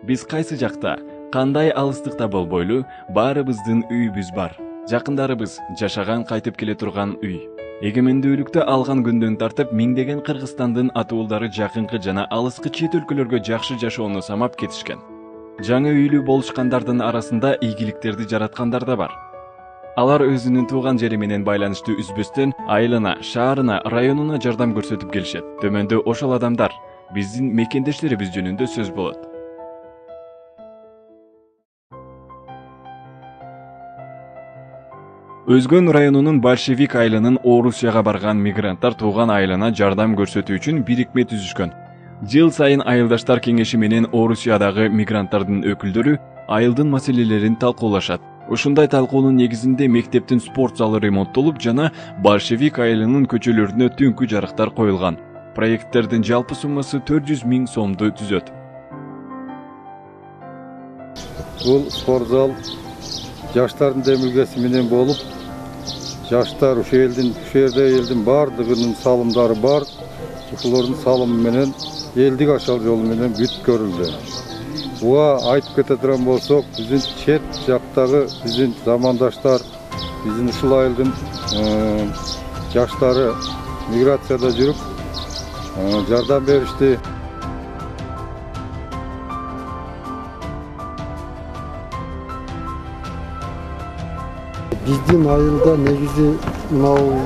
Биз кайсы жакта, кандай алыстыкта болбойлу, баарыбыздын үйүбүз бар. Жакындарыбыз жашаган, кайтып келе турган үй. Эгемендүүлүктү алган күндөн тартып миңдеген Кыргызстандын атуулдары жакынкы жана алыскы чет өлкөлөргө жакшы жашоону самап кетишкен. Жаңы үйлүү болушкандардын арасында ийгиликтерди жараткандар да бар. Алар өзүнүн тууган жери менен байланышты үзбөстөн айылына, шаарына, районуна жардам көрсөтүп келишет. Төмөндө ошол адамдар, биздин мекендештерибиз жөнүндө сөз болот. Өзгөн районунун Большевик айылынын Орусияга барган мигранттар тууган айылына жардам көрсөтүү үчүн бирикме түзүшкөн. Жыл сайын айылдаштар кеңеши менен Орусиядагы мигранттардын өкүлдөрү айылдын маселелерин талкуулашат. Ушундай талкуунун негизинде мектептин спорт залы ремонттолуп жана Большевик айылынын көчөлөрүнө түнкү жарыктар коюлган. Проекттердин жалпы суммасы 400 000 сомду түзөт. Бул спорт зал жаштардын демилгеси менен болуп, жаштар ушерде элдин бардыгынын салымдары бар. Ушулардын салымы менен элдик ашал жолу менен бүт көрүлдү. Буга айтып кете турган болсок, биздин чет жактагы биздин замандаштар, биздин ушул айылдын жаштары миграцияда жүрүп жардам беришти. Биздин айылда негизи мынау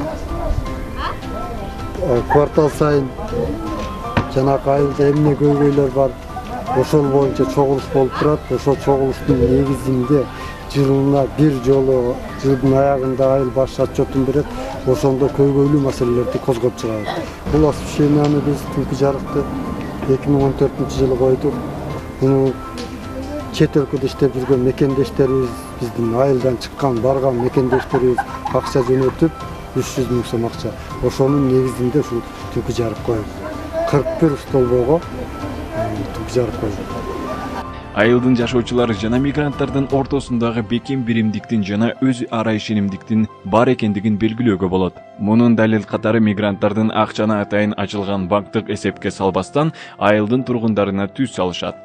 квартал сайын жанакы айылда эмне көйгөйлөр бар, ошол боюнча чогулуш болуп турат. Ошол чогулуштун негизинде жылына бир жолу, жылдын аягында айыл баш отчетун берет. Ошондо көйгөйлүү маселелерди козгоп чыгабыз. Бул освещенияны биз түнкү жарыкты 2014-жылы койдук. Муну чет өлкөдө иштеп жүргөн мекендештерибиз, биздин айылдан чыккан, барган мекендештерибиз акча жөнөтүп, 300 000 сом акча. Ошонун негизинде ушул түнкү жарык коюп, 41 столбого түнкү жарык коюп. Айылдын жашоочулары жана мигранттардын ортосундагы бекем биримдиктин жана өз ара ишенимдиктин бар экендигин белгилөөгө болот. Мунун далил катары мигранттардын акчаны атайын ачылган банктык эсепке салбастан айылдын тургундарына түз салышат.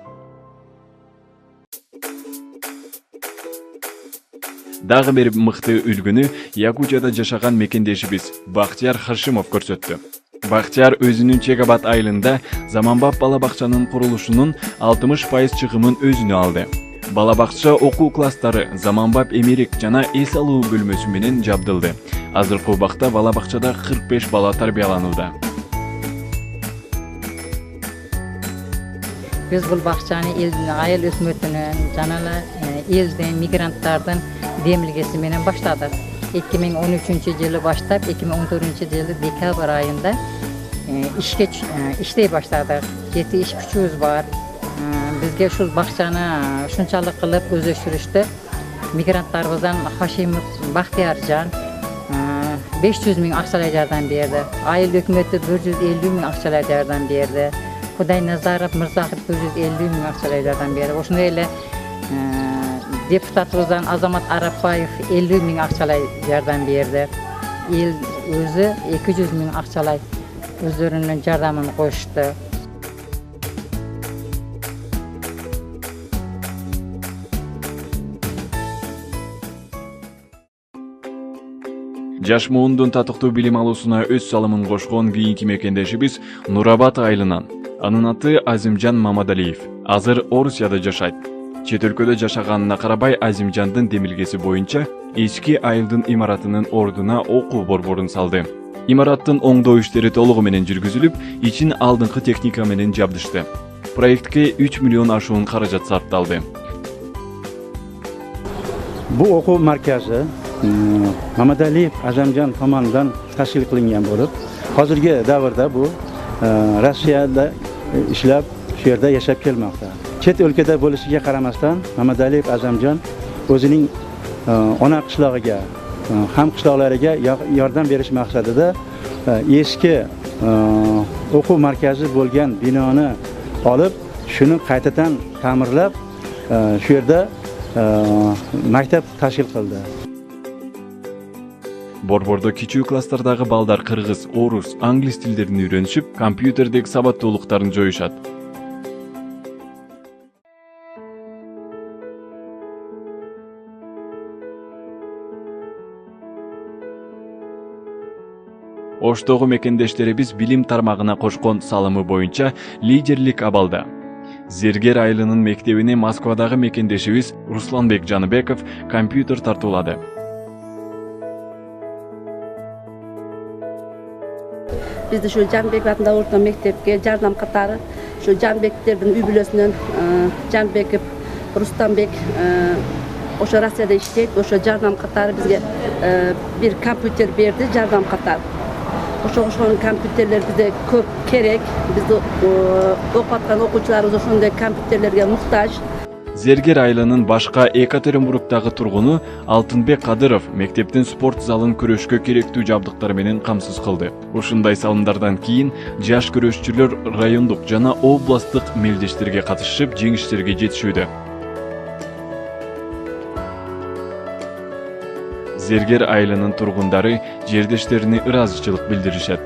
Дагы бир мыкты үлгүнү Якутияда жашаган мекендешибиз Бактияр Хашимов көрсөттү. Бактияр өзүнүн Чегабад айылында заманбап бала бакчанын курулушунун 60% чыгымын өзүнө алды. Бала бакча окуу класстары, заманбап эмерек жана эс алуу бөлмөсү менен жабдылды. Азыркы убакта бала бакчада 45 бала тарбияланууда. Biz bul bakçanı ayıl ösmötünün, janala elden, migranttardın demilgesi menen başladık. 2013 yılı başlap 2014 yılı dekabr ayında işley başladık. Yeti iş gücümüz var. Bizge şu bakçanı şunçalık kılıp özleştirişti. Migrantlarımızdan Haşimov Bahtiyarcan 500 000 akçalaylardan berdi. Ayıl hükümeti 150 000 akçalaylardan berdi. Huday Nazarov Mirzahov 150 000 akçalaylardan berdi. Oşunda ele deputatımızdan Azamat Arapbayev 50 000 akçalay yardım berdi. El özü 200 000 akçalay özlerinin yardımını koştu. Жаш муундун татыктуу билим алуусуна өз салымын кошкон кийинки мекендешибиз Нурабад айылынан. Анын аты Азимжан Мамадалиев. Азыр Орусияда жашайт. Чет өлкөдө жашаганына карабай Азимжандын демилгеси боюнча эски айылдын имаратынын ордуна окуу борборун салды. Имараттын оңдоо иштери толугу менен жүргүзүлүп, ичин алдыңкы техника менен жабдышты. Проектке 3 миллион ашуун каражат сарпталды. Bu okul merkezi Mamadaliyev Azamjan tomonidan tashkil qilingan bo'lib, hozirgi davrda bu Rossiyada ishlab, shu yerda yashab kelmoqda. Chet o'lkada bo'lishiga qaramasdan Mamadaliyev Azamjan o'zining ona qishlog'iga, ham qishloqlariga yordam berish maqsadida eski o'quv markazi bo'lgan binoni olib, shuni qaytadan ta'mirlab, shu yerda maktab tashkil qildi. Борбордо кичүү класстардагы балдар кыргыз, орус, англис тилдерин үйрөнүшүп, компьютердеги сабаттуулуктарын жоюшат. Оштогу мекендештерибиз билим тармагына кошкон салымы боюнча лидерлик абалда. Зергер айылынын мектебине Москвадагы мекендешибиз Русланбек Жаныбеков компьютер тартуулады. Biz de şu Canbek adında orta mektepke jardam katары şu Canbeklerдің үй бүлөсүнөн Canbekов Ruslanbek oşo Rossiyada иштейт, oşo jardam katары bizge bir kompüter berdi, jardam katары. Oşo kompüterler bize көп керек. Biz окуп аткан окуучуларыбыз ошондой компьютерлерге муктаж. Зергер айылынын башка Екатеринбургдагы тургуну Алтынбек Кадыров мектептин спорт залын күрөшкө керектүү жабдыктар менен камсыз кылды. Ушундай салымдардан кийин жаш күрөшчүлөр райондук жана областтык мелдештерге катышып жеңиштерге жетишүүдө. Зергер айылынын тургундары жердештерине ыраазычылык билдиришет.